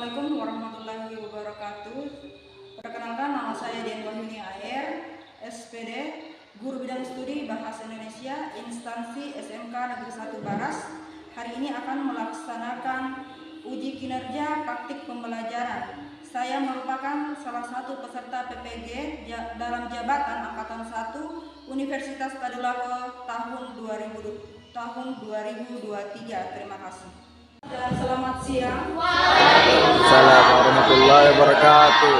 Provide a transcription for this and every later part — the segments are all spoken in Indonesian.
Assalamualaikum warahmatullahi wabarakatuh. Perkenalkan, nama saya Dian Wahyuni AR, SPD, Guru Bidang Studi Bahasa Indonesia, Instansi SMK Negeri 1 Baras. Hari ini akan melaksanakan uji kinerja praktik pembelajaran. Saya merupakan salah satu peserta PPG dalam jabatan Angkatan 1 Universitas Tadulako tahun 2023. Terima kasih. Dan selamat siang. Waalaikumsalam warahmatullahi wabarakatuh.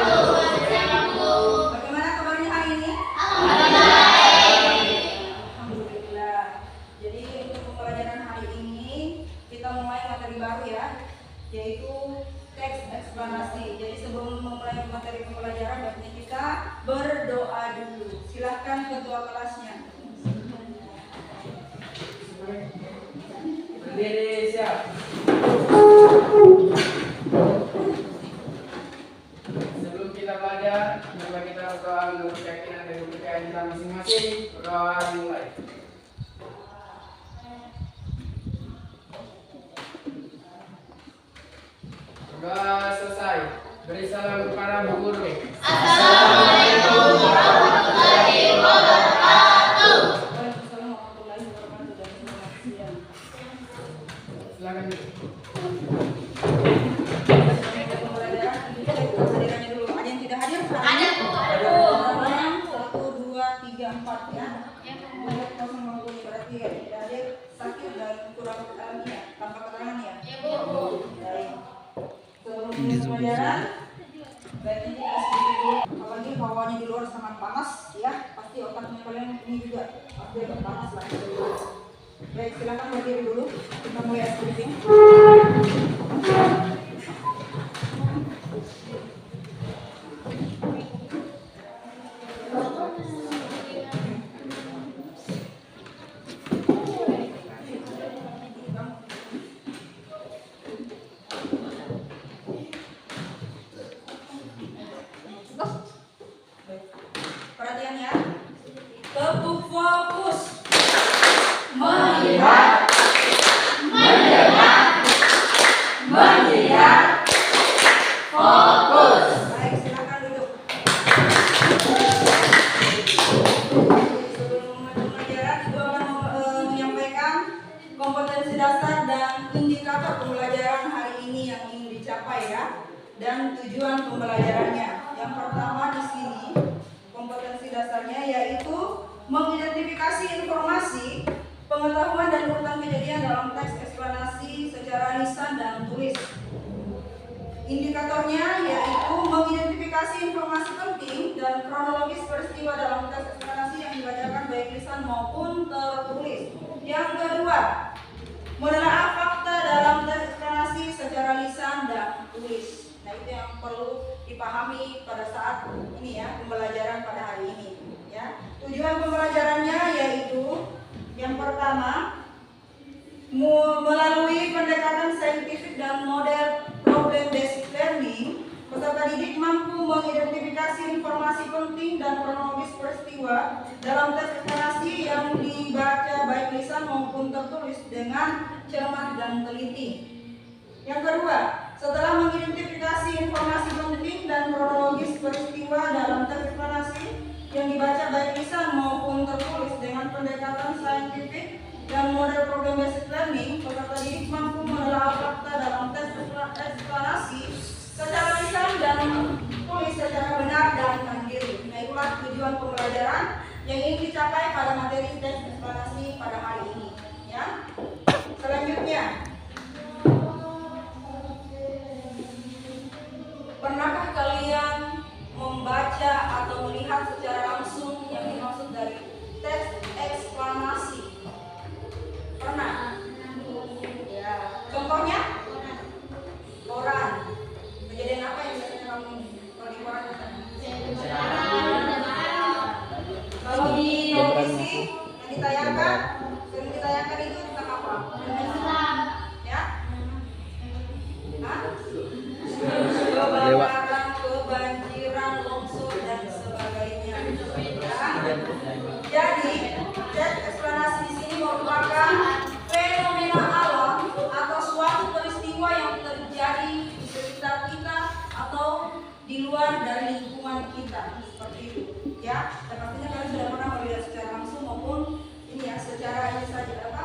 Bagaimana kabarnya hari ini? Alhamdulillah. Jadi untuk pembelajaran hari ini kita mulai materi baru ya, yaitu teks eksplanasi. Jadi sebelum memulai materi pembelajaran, baiknya kita berdoa dulu. Silahkan ketua kelasnya. Berdiri, siap. Sebelum kita belajar, coba kita berdoa menurut keyakinan dan kepercayaan kita masing-masing. Berdoa dimulai. Berdoa selesai. Beri salam kepada Bu Guru. Assalamualaikum warahmatullahi wabarakatuh. Waalaikumsalam warahmatullahi wabarakatuh. Dan selamat siang. Silakan. Hadirannya dulu. Ada yang tidak hadir? Ada, Bu. Ada. 1, 2, 3, 4 ya. Buat kosong menghubungi berarti ya tidak hadir, sakit dan kurang keterangan ya, tanpa keterangan ya. Ya, Bu. Baik. Sebelum pembelajaran, baiknya kita sedikit dulu. Apalagi hawanya di luar sangat panas ya, pasti otaknya kalian ini juga pasti agak panas lah. Baik, silakan berdiri dulu. Kita mulai sedikit. Perhatian ya. Teguh fokus. Melihat, mendengar, melihat, fokus. Baik, silakan duduk. Sebelum memulai pembelajaran, Ibu akan menyampaikan kompetensi dasar dan indikator pembelajaran hari ini yang ingin dicapai ya, dan tujuan pembelajarannya. Yang pertama di sini kompetensi dasarnya yaitu mengidentifikasi informasi, pengetahuan dan urutan kejadian dalam teks eksplanasi secara lisan dan tulis. Indikatornya yaitu mengidentifikasi informasi penting dan kronologis peristiwa dalam teks eksplanasi yang dibacakan baik lisan maupun tertulis. Yang kedua, menelaah fakta dalam teks eksplanasi secara lisan dan tulis. Nah, itu yang perlu dipahami pada saat ini ya, pembelajaran pada hari ini ya. Tujuan pembelajarannya yaitu yang pertama, melalui pendekatan saintifik dan model problem based learning, peserta didik mampu mengidentifikasi informasi penting dan kronologis peristiwa dalam teks eksplanasi yang dibaca baik lisan maupun tertulis dengan cermat dan teliti. Yang kedua, setelah mengidentifikasi informasi penting dan kronologis peristiwa dalam teks eksplanasi yang dibaca baik lisan maupun tertulis dengan pendekatan saintifik dan model problem based learning, peserta didik mampu menelaah fakta dalam teks eksplanasi secara lisan dan tulis secara benar dan mandiri. Nah, itulah tujuan pembelajaran yang ingin dicapai pada materi teks eksplanasi pada hari ini ya. Selanjutnya, pernahkah kalian membaca atau melihat secara langsung yang dimaksud dari teks eksplanasi? Pernah? Ya. Contohnya? Koran. Kejadian apa yang biasanya kamu kalau di koran? Kalau di televisi yang ditayangkan, sering ditayangkan itu tentang apa? Ya? Hah? Kebakaran, kebanjiran, longsor dan sebagainya. Ya. Jadi, teks eksplanasi di sini merupakan fenomena alam atau suatu peristiwa yang terjadi di sekitar kita lingkungan kita seperti itu ya. Dan pastinya kalian sudah pernah melihat secara langsung maupun ini ya secara ini saja apa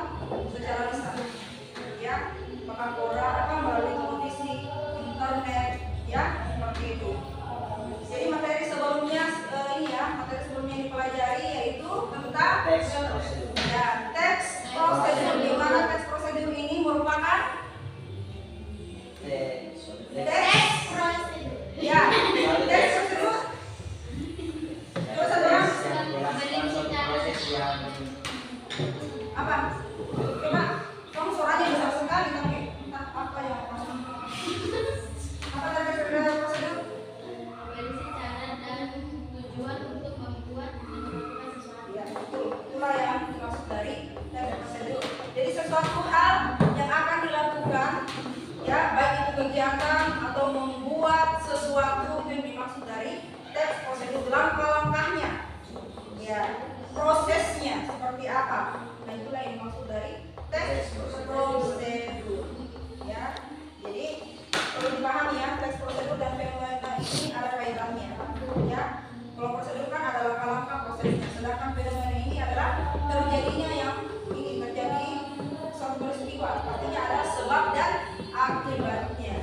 secara lisan ya, melalui televisi, internet ya seperti itu. Jadi materi sebelumnya ini ya, materi sebelumnya yang dipelajari yaitu tentang teks prosedur. Di mana teks prosedur ini merupakan teks ya, teks prosedur. Terus ada apa? Coba, kamu suaranya besar sekali tapi entah apa yang maksud. Apa tadi prosedur? Ya, itulah yang dimaksud dari teks prosedur. Jadi sesuatu hal yang akan dilakukan ya, baik itu kegiatan atau membuat sesuatu yang dimaksud dari teks prosedur. Langkah-langkahnya ya, prosesnya seperti apa, nah itulah yang dimaksud dari teks prosedur ya. Jadi perlu dipahami ya, teks prosedur dan fenomena ini ada kaitannya ya. Kalau prosedur kan ada langkah-langkah prosesnya, sedangkan fenomena ini adalah terjadinya yang ini terjadi suatu peristiwa, artinya ada sebab dan akibatnya.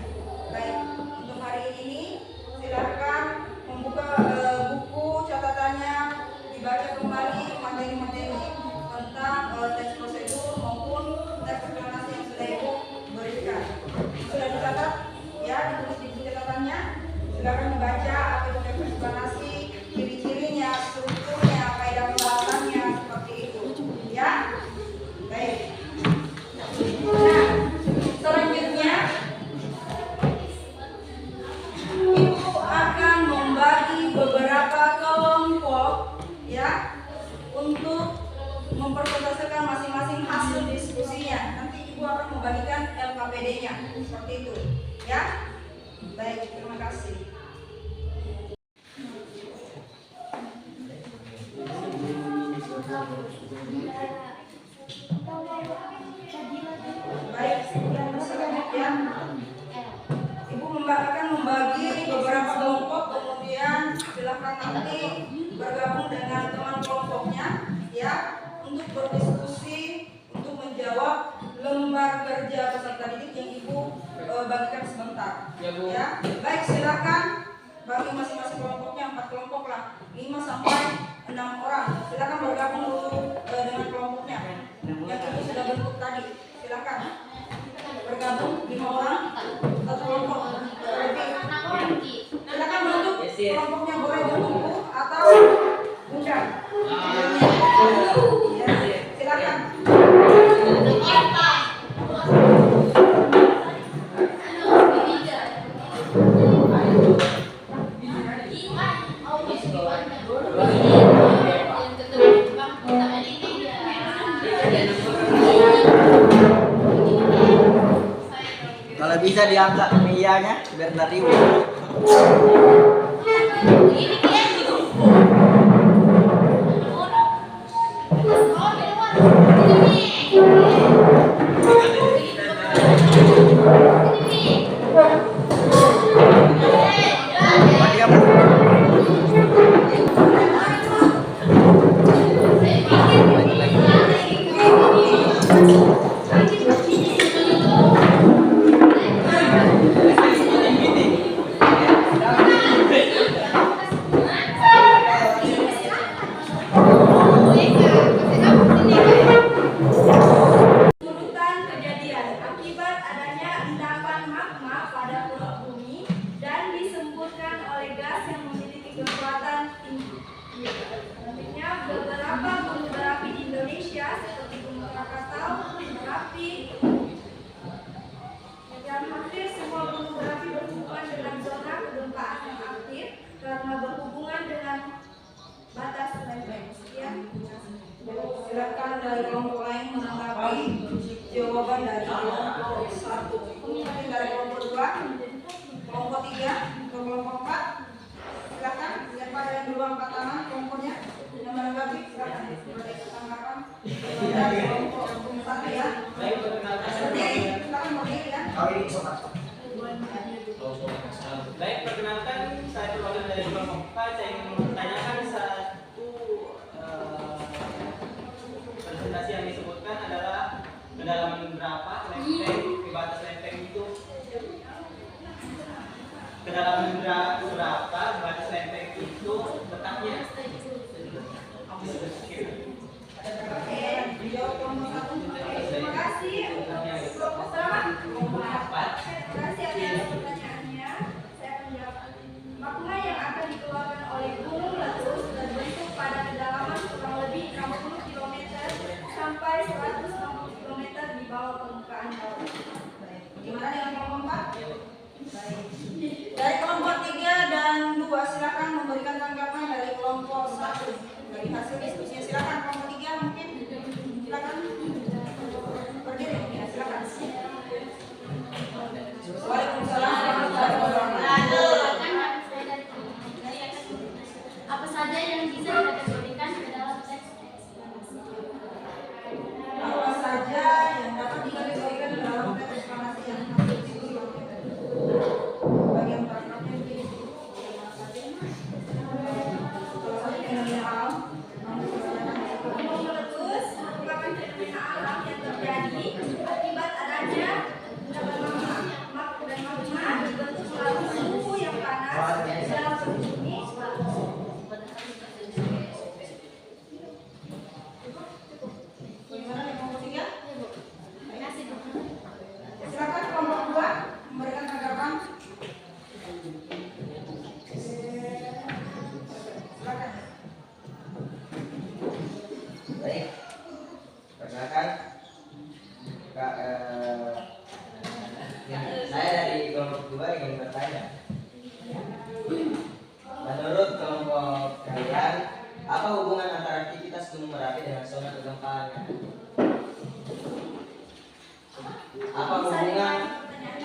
Baik, untuk hari ini silakan membuka buku catatannya, dibaca kembali materi-materi tentang teks prosedur maupun teks eksplanasi yang sudah Ibu berikan. Sudah dicatat ya, ditulis di buku catatannya. Silakan dibaca apa itu teks eksplanasi, ciri-cirinya, strukturnya, kaidah pembahasannya seperti itu ya. Baik. Nah, selanjutnya Ibu akan membagi beberapa kelompok ya untuk mempresentasikan masing-masing hasil diskusinya. Nanti Ibu akan membagikan LKPD-nya seperti itu ya. Baik, terima kasih. Baik, yang selanjutnya Ibu akan membagi beberapa kelompok, kemudian silakan nanti bergabung dengan teman kelompoknya ya untuk berdiskusi, untuk menjawab lembar kerja peserta didik yang Ibu bagikan sebentar ya. Baik, silakan bagi masing-masing kelompoknya 4 kelompok lah, 5 sampai 6 orang. Silakan bergabung dulu dengan kelompoknya yang Ibu sudah bentuk tadi. Silakan bergabung 5 orang satu kelompok. Silakan bentuk kelompoknya, boleh berkumpul atau bukan. Ya, silakan. Kalau bisa diangkat meyanya biar nggak riuh. Silakan dari kelompok lain menanggapi jawaban dari kelompok 1. Kemudian dari kelompok 2, kelompok 3, ke kelompok 4. Silakan siapa yang dulu angkat tangan kelompoknya yang menanggapi, silakan beri tanggapan dari kelompok 1 ya. Berdiri, silakan berdiri ya. Baik, perkenalkan saya perwakilan dari kelompok 4. Saya ingin menanyakan satu presentasi yang disebutkan adalah kedalaman berapa lempeng, di batas lempeng itu kedalaman berapa batas lempeng itu letaknya. Dijawab kelompok 1. Terima kasih. Kelompok selamat. Terima kasih atas pertanyaannya. Saya akan jawab. Magma yang akan dikeluarkan oleh gunung meletus terbentuk pada kedalaman kurang lebih 60 km sampai 160 km di bawah permukaan laut. Gimana dengan kelompok 4? Dari kelompok 3 dan 2 silakan memberikan tanggapan dari kelompok 1 dari hasil diskusinya. Silakan kelompok 3 mungkin silakan berdiri ya, silakan. Waalaikumsalam warahmatullahi wabarakatuh. Apa saja yang bisa dikategorikan ke dalam teks Apa saja yang dapat dikategorikan dalam teks eksplanasi yang hampir itu bagian paragrafnya begini. Salah satu fenomena alam. Gunung meletus merupakan fenomena alam yang terjadi akibat adanya magma dibentuk melalui suhu yang panas dalam bumi. Bagaimana dengan kelompok 3? kasih Silakan kelompok 2 memberikan tanggapan. Silakan. Baik, perkenalkan, saya dari kelompok 2 ingin bertanya. Menurut kelompok kalian, apa hubungan antara aktivitas Gunung Merapi dengan zona kegempaan?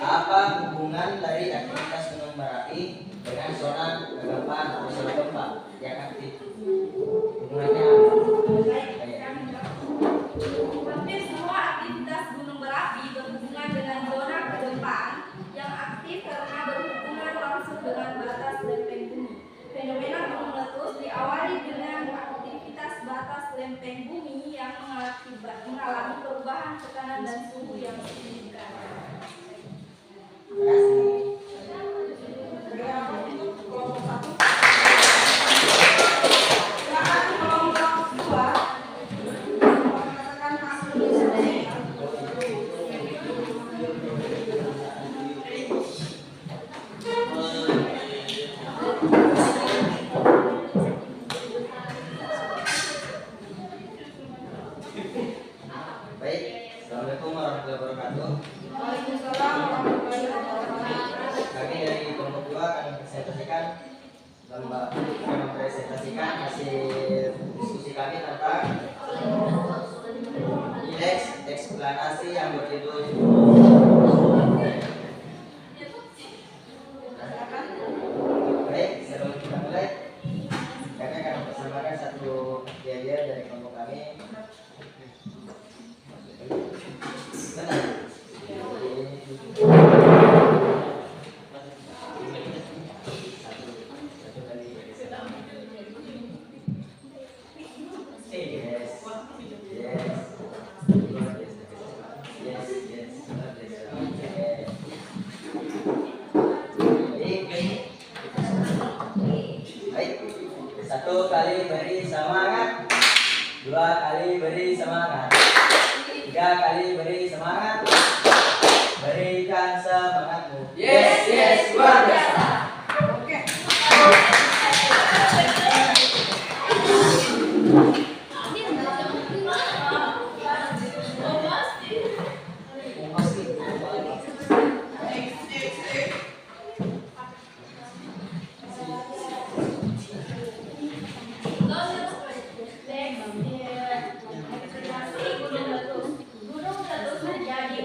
Apa hubungan dari aktivitas Gunung Merapi dengan zona kegempaan atau zona gempa yang aktif? Hubungannya apa? Hampir semua aktivitas gunung berapi berhubungan dengan zona kegempaan yang aktif karena berhubungan langsung dengan batas lempeng bumi. Fenomena gunung meletus diawali dengan aktivitas batas lempeng bumi yang mengalami perubahan tekanan dan suhu yang signifikan. Terima kasih. Kelompok 1. Silakan kelompok 2 mengatakan hasil diskusinya. Baik, Assalamualaikum warahmatullahi wabarakatuh. Waalaikumsalam warahmatullahi wabarakatuh. Kami dari kelompok 2 akan mempresentasikan hasil diskusi kami tentang indeks eksplanasi yang berjudul baik, sebelum kita mulai, kami akan mempersembahkan satu diagram dari kelompok kami. Benar. Baik, 1 kali beri semangat, 2 kali beri semangat, 3 kali beri semangat. Berikan semangatmu. Yes, yes, luar biasa. Oke. Gunung meletus terjadi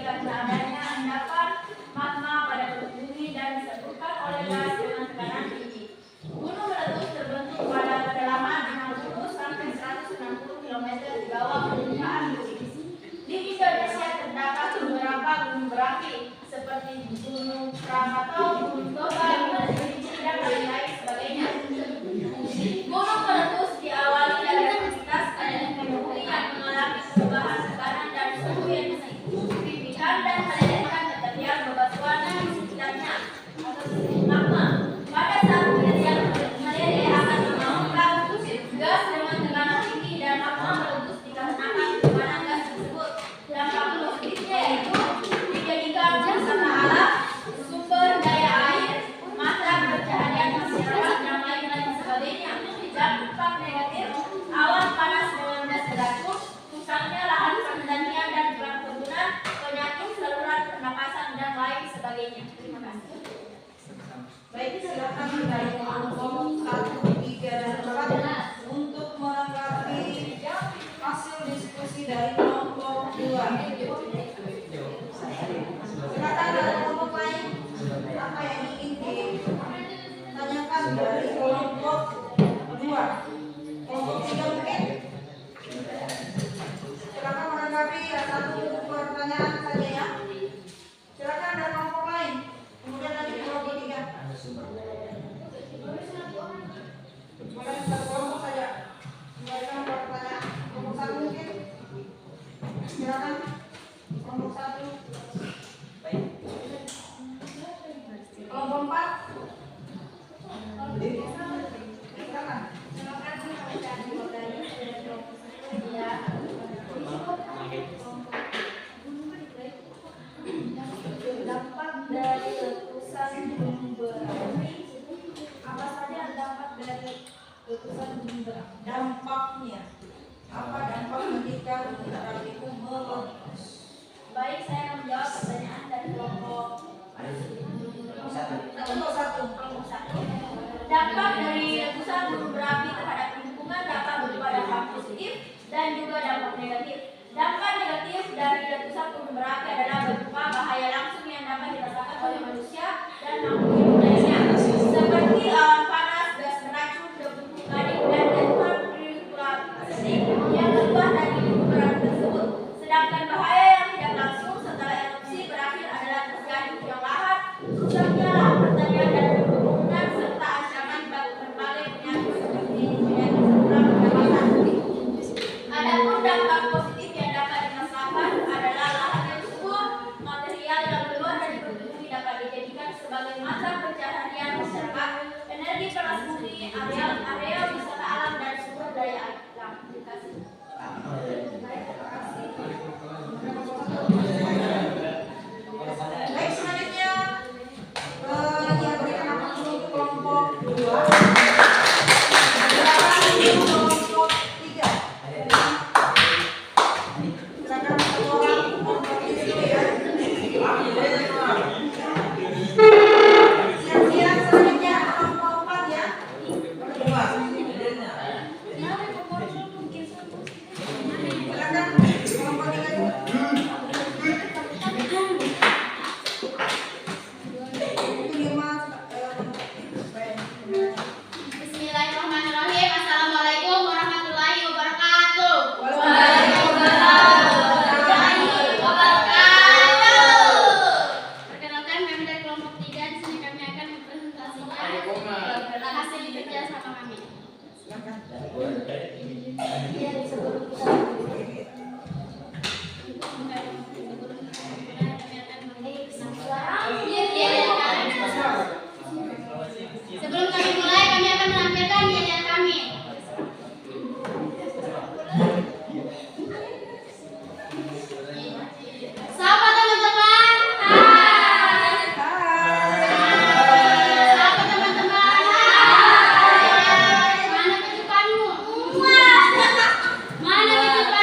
dari kelompok 2. Kelompok 3 mungkin. Silakan menanggapi satu pertanyaan saja ya. Silakan dari kelompok lain. Kemudian nanti kelompok 3. Boleh satu kelompok saja. Memberikan pertanyaan. Kelompok 1 mungkin. Silakan. Kelompok 1. Kelompok 4. Silakan. Dampak dari letusan gunung berapi. Apa saja dampak dari letusan gunung berapi? Dampaknya. Apa dampak ketika gunung berapi itu meletus? Baik, saya akan menjawab pertanyaan dari kelompok Kelompok 1. Dampak dari letusan gunung berapi terhadap lingkungan dapat berupa dampak positif dan juga dampak negatif. Dampak negatif dari letusan gunung berapi adalah berupa bahaya langsung yang dapat dirasakan oleh manusia dan makhluk hidup lainnya, seperti awan panas, gas beracun, debu vulkanik, dan letupan plastik yang keluar dari lingkungan tersebut. Sedangkan bahaya yang tidak langsung setelah erupsi berakhir adalah terjadi yang lahat, rusaknya lahan pertanian dan perkebunan, serta ancaman bagi berbagai penyakit seperti penyakit saluran pernapasan. Adapun dampak positif yang dapat dirasakan adalah lahan yang subur, material yang keluar dari bumi dapat dijadikan sebagai mata pencaharian masyarakat, energi panas bumi, area wisata alam dan sumber daya alam. Terima kasih. Baik, selanjutnya yang berikan apa dulu untuk kelompok 2. Silakan kelompok 3. Silakan satu orang kelompok di situ ya. Siap-siap, selanjutnya kelompok 4 ya. Silakan kelompok 3 dulu. Bismillahirrahmanirrahim. Assalamualaikum warahmatullahi wabarakatuh. Perkenalkan, kami dari kelompok 3. Di sini kami akan mempresentasikan hasil kerja sama kami. Sebelum kami mulai, kami akan menampilkan nyanyian kami. Sapa teman-teman. Hai. Sapa teman-teman. Hai. Mana kesukaanmu? Mana kesukaanmu?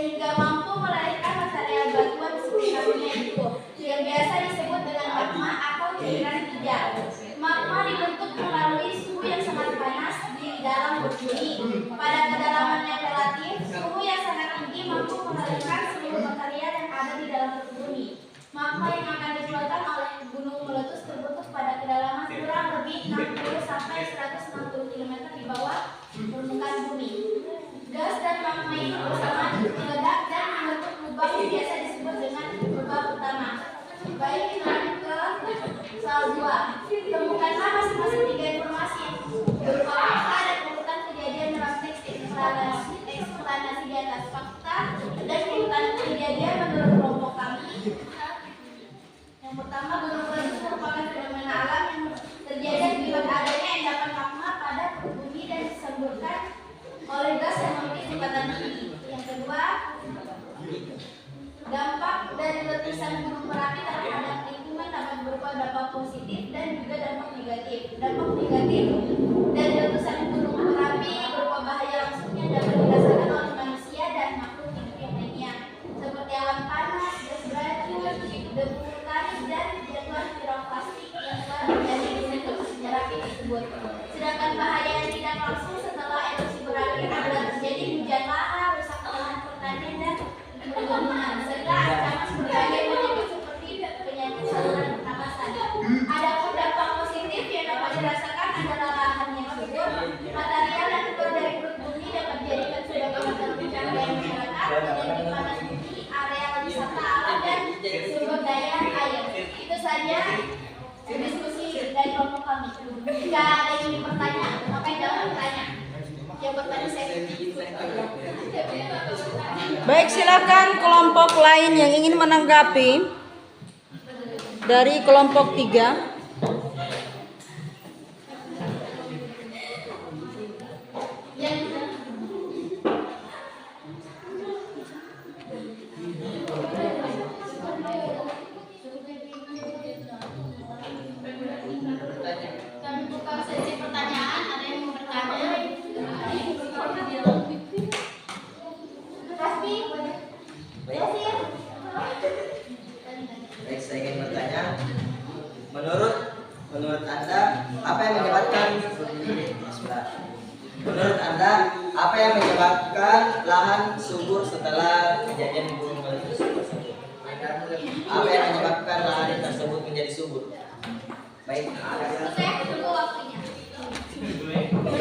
sehingga mampu melahirkan material bantuan sekitarnya itu yang biasa disebut dengan magma atau cairan tidak. Magma dibentuk melalui suhu yang sangat panas di dalam bumi. Pada kedalaman yang relatif, suhu yang sangat tinggi mampu melahirkan seluruh material yang ada di dalam bumi. Magma yang akan dikeluarkan oleh gunung meletus terbentuk pada kedalaman kurang lebih 60 sampai 160 km di bawah permukaan bumi. Gas dan magma ini bersama meledak dan membentuk lubang yang biasa disebut dengan lubang utama. Baik, kita lanjut ke soal 2. Temukanlah masing-masing 3 informasi berupa fakta dan urutan kejadian dalam teks eksplanasi di atas. Fakta dan urutan kejadian menurut kelompok kami. Yang pertama, gunung meletus merupakan fenomena alam yang terjadi akibat adanya endapan magma pada bumi dan disemburkan oleh gas yang memiliki cepatan tinggi. Yang kedua, dampak dari letusan gunung Merapi terhadap lingkungan dapat berupa dampak positif dan juga dampak negatif. Dampak negatif dari letusan gunung Merapi berupa bahaya langsung yang dapat dirasakan oleh manusia dan makhluk hidup yang lainnya, seperti awan panas, gas beracun, debu vulkanis, dan jatuhan piroklastik yang telah terjadi di letusan Merapi tersebut. Sedangkan bahaya yang tidak langsung setelah erupsi berakhir adalah terjadi hujan lahar, rusak lahan pertanian dan perkebunan, serta ancaman berbagai penyakit seperti penyakit saluran pernapasan. Adapun dampak positif yang dapat dirasakan adalah lahan yang subur, material yang keluar dari perut bumi dapat dijadikan sebagai mata pencaharian masyarakat, menjadi panas bumi, area wisata alam dan sumber daya air. Itu saja diskusi dari kelompok kami. Jika ada yang ingin bertanya, maka jangan bertanya. Yang bertanya saya. Baik, silakan kelompok lain yang ingin menanggapi dari kelompok 3. Kami buka sesi pertanyaan. Ada yang mau bertanya? Baik, saya ingin bertanya, menurut Anda apa yang menyebabkan lahan subur setelah kejadian gunung meletus tersebut? Apa yang menyebabkan lahan tersebut menjadi subur? Baik, Saya tunggu waktunya.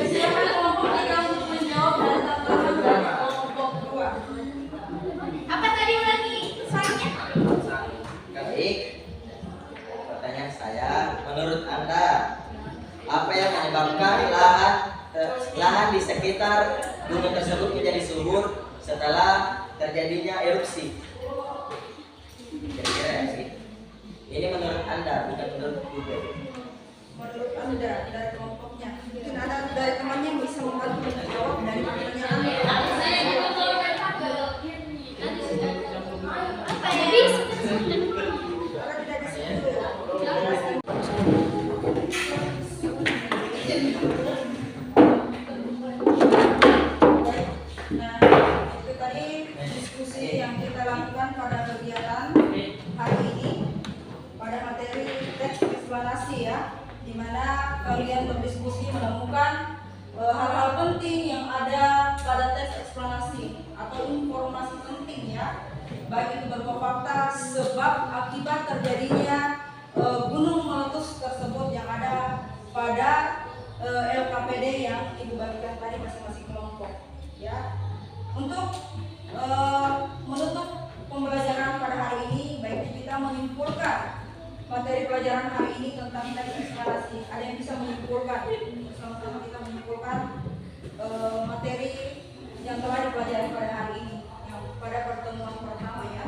Silakan kelompok 3 untuk menjawab dan tambahan dari kelompok 2. Apa tadi ulangi soalnya? baik. Pertanyaan saya, menurut Anda apa yang menyebabkan lahan di sekitar gunung tersebut menjadi subur setelah terjadinya erupsi? Kira-kira ya sih. Ini menurut Anda, bukan menurut Google. Menurut Anda dari kelompoknya, mungkin ada dari temannya yang bisa membantu menjawab dari pertanyaan. Apa ya bisa? Karena tidak di situ. Nah, itu tadi diskusi yang kita lakukan pada kegiatan hari ini pada materi teks eksplanasi ya, di mana kalian berdiskusi menemukan hal-hal penting yang ada pada teks eksplanasi atau informasi penting ya, baik itu berupa fakta, sebab, akibat terjadinya gunung meletus tersebut yang ada pada LKPD yang Ibu bagikan tadi masing-masing kelompok ya. Untuk menutup pembelajaran pada hari ini, baiknya kita menyimpulkan materi pelajaran hari ini tentang teks eksplanasi. Ada yang bisa menyimpulkan? Bersama-sama kita menyimpulkan materi yang telah dipelajari pada hari ini, yang pada pertemuan pertama ya.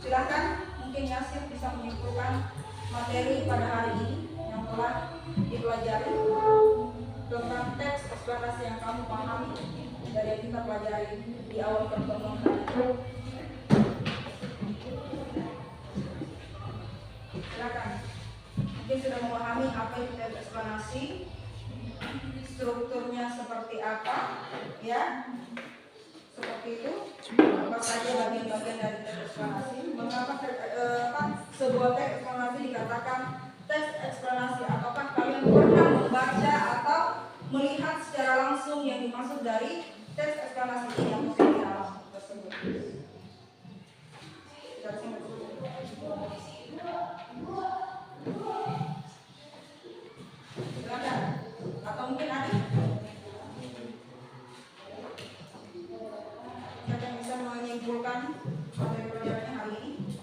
Silahkan, mungkin Yasir bisa menyimpulkan materi pada hari ini yang telah dipelajari tentang teks eksplanasi yang kamu pahami dari yang kita pelajari di awal pertemuan tadi. Silakan. Mungkin sudah memahami apa itu teks eksplanasi, strukturnya seperti apa, ya, seperti itu. Apa saja bagian-bagian dari teks eksplanasi? Mengapa sebuah teks eksplanasi dikatakan teks eksplanasi? Apakah kalian pernah membaca atau melihat secara langsung yang dimaksud dari teks eksplanasi ini yang di dalam tersebut? Silakan. Atau mungkin ada? Siapa yang bisa menyimpulkan materi pelajarannya hari ini?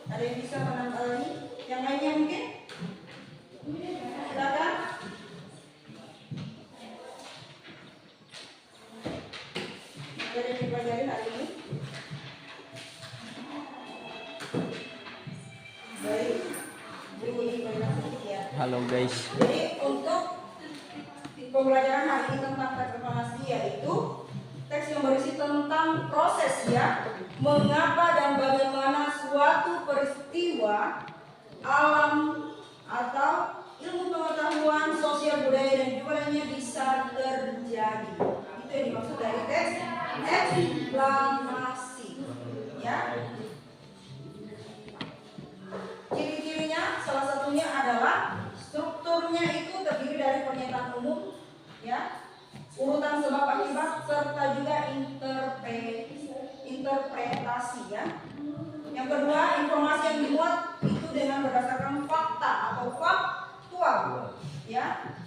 Ada yang bisa menanggapi? Yang lainnya mungkin? Silakan. Materi yang dipelajari hari ini. Baik. Bu ini banyak sedikit ya. Halo guys. Jadi untuk pembelajaran hari ini tentang teks eksplanasi yaitu teks yang berisi tentang proses ya, mengapa dan bagaimana suatu peristiwa alam atau ilmu pengetahuan sosial budaya dan juga lainnya bisa terjadi. Itu yang dimaksud dari teks eksplanasi ya. Ciri-cirinya salah satunya adalah strukturnya itu terdiri dari pernyataan umum ya, urutan sebab akibat serta juga interpretasi ya. Yang kedua, informasi yang dimuat itu dengan berdasarkan fakta atau faktual ya.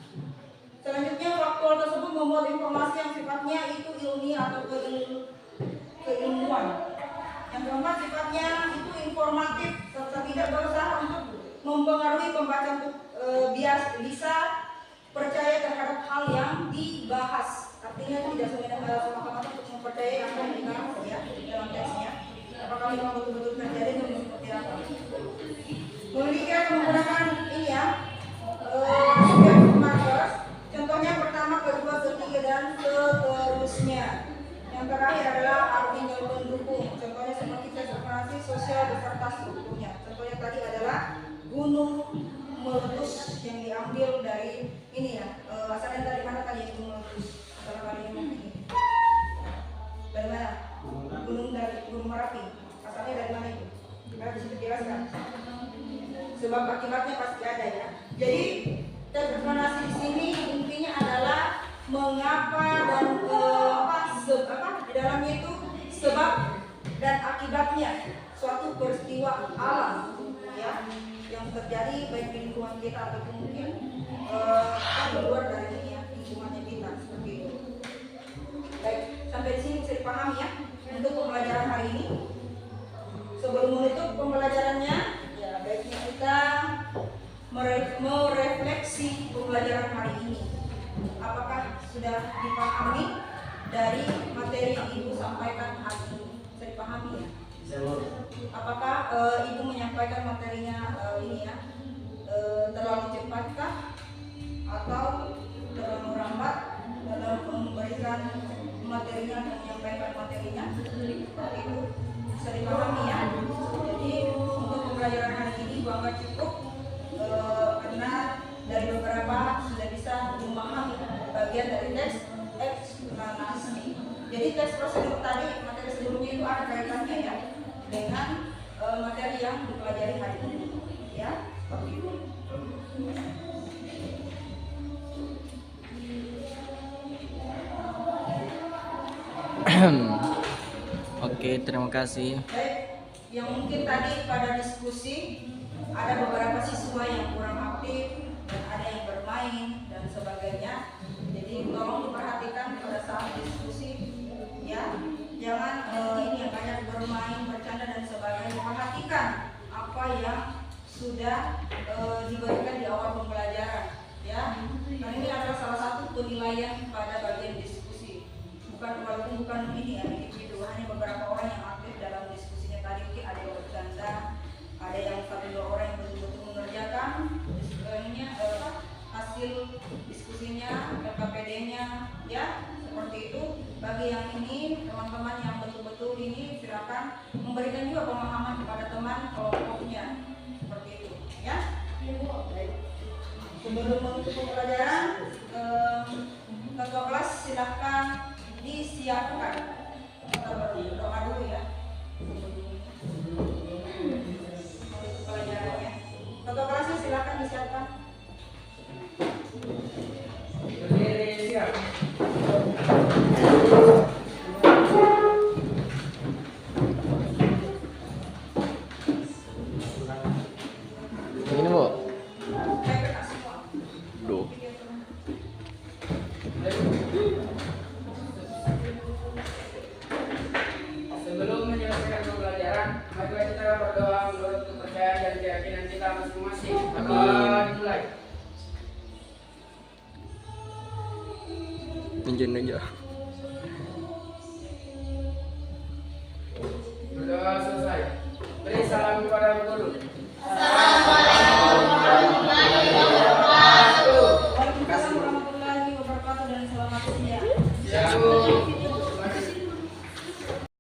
Selanjutnya faktual tersebut memuat informasi yang sifatnya itu ilmiah atau keilmuan. Yang keempat, sifatnya itu informatif serta tidak berusaha untuk mempengaruhi pembaca untuk bisa percaya terhadap hal yang dibahas. Artinya tidak semata-mata untuk mempercayai apa yang dibahas ya dalam teksnya. Apakah memang betul-betul terjadi atau seperti apa? Memiliki atau menggunakan ini ya subjective markers. Contohnya pertama, kedua, ketiga dan seterusnya. Yang terakhir adalah artikel pendukung. Contohnya seperti teks eksplanasi sosial beserta strukturnya. Contohnya tadi adalah gunung meletus yang diambil dari ini ya. Asalnya dari mana tadi yang gunung meletus? Asalnya kali ini mungkin dari mana? Gunung Merapi. Asalnya dari mana itu? Kita bisa dijelaskan. Sebab akibatnya pasti ada ya. Jadi teks eksplanasi di sini intinya adalah mengapa dan di dalamnya itu sebab dan akibatnya suatu peristiwa alam ya yang terjadi baik di lingkungan kita ataupun mungkin di luar dari ini ya, lingkungannya kita seperti itu. Baik, sampai di sini bisa dipahami ya untuk pembelajaran hari ini. Sebelum menutup pembelajarannya, ya baiknya kita merefleksi pembelajaran hari ini. Apakah sudah dipahami dari materi yang Ibu sampaikan hari ini? Bisa dipahami ya? Apakah Ibu menyampaikan materinya ini ya terlalu cepatkah atau terlalu lambat dalam memberikan materinya dan menyampaikan materinya? Seperti itu bisa dipahami ya. Jadi untuk pembelajaran hari ini Ibu anggap cukup karena dari beberapa sudah bisa memahami bagian dari teks eksplanasi. Jadi teks prosedur tadi materi sebelumnya itu ada kaitannya ya dengan materi yang dipelajari hari ini ya. Seperti itu. Oke, terima kasih. Baik, yang mungkin tadi pada diskusi ada beberapa siswa yang kurang aktif dan ada yang bermain dan sebagainya. Jadi tolong diperhatikan pada saat diskusi ya. Jangan ini yang banyak bermain, bercanda dan sebagainya. Perhatikan apa yang sudah diberikan di awal pembelajaran ya. Karena ini adalah salah satu penilaian pada bagian diskusi. Walaupun bukan ini ya individu, hanya beberapa orang yang aktif dalam diskusinya tadi. Mungkin ada yang bercanda, ada yang 1-2 orang yang betul-betul mengerjakan hasil diskusinya, LKPD-nya ya, seperti itu. Bagi yang ini teman-teman yang betul-betul ini silakan memberikan juga pemahaman kepada teman kelompoknya seperti itu ya. Baik. Sebelum menutup pembelajaran, ketua kelas silahkan disiapkan. Kita berdoa dulu ya. Untuk pelajarannya. Ketua kelasnya silakan disiapkan. Berdiri siap. Ini Bu. PPK semua. Duh. Sebelum menyelesaikan pembelajaran, mari kita berdoa menurut kepercayaan dan keyakinan kita masing-masing. Amin. Dimulai. Minjem aja. Berdoa selesai. Beri salam kepada guru. Waalaikumsalam warahmatullahi wabarakatuh dan selamat siang. Siap, Bu.